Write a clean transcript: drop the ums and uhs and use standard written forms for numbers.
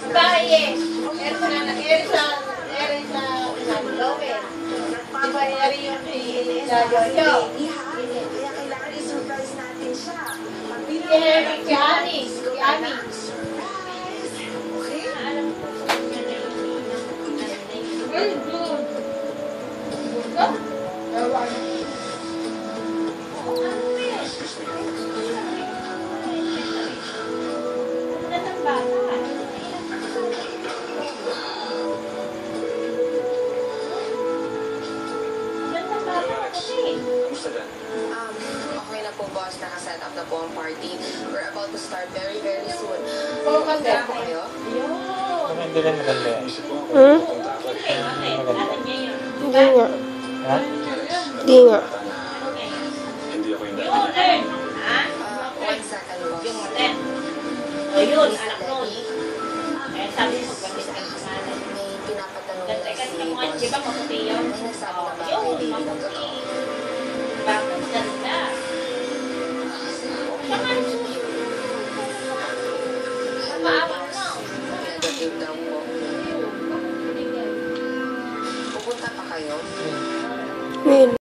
Bahay eh. Erisa Lowen. Diba eri yung si Jojo? Kaya kailangan i-surprise natin siya. Si Ani. Si Ani. Okay? Well, good. Good ka? Ewan. Okay na po, boss. Naka-set up na po ang party. We're about to start very, very soon. Oo, kasi. Kaya po kayo? Hindi na maganda yan. Hindi nga. Ha? Hindi nga. Hindi ako yung dati. 1 second, boss. Ayun, anak nun. Eh, sabi mo, pag-isang pangalan. May pinapatanong Ganda na kasi si ng mga, boss. di ba maputi yun? May nagsabi na ba Yun, kay baby ng maputi. totoo?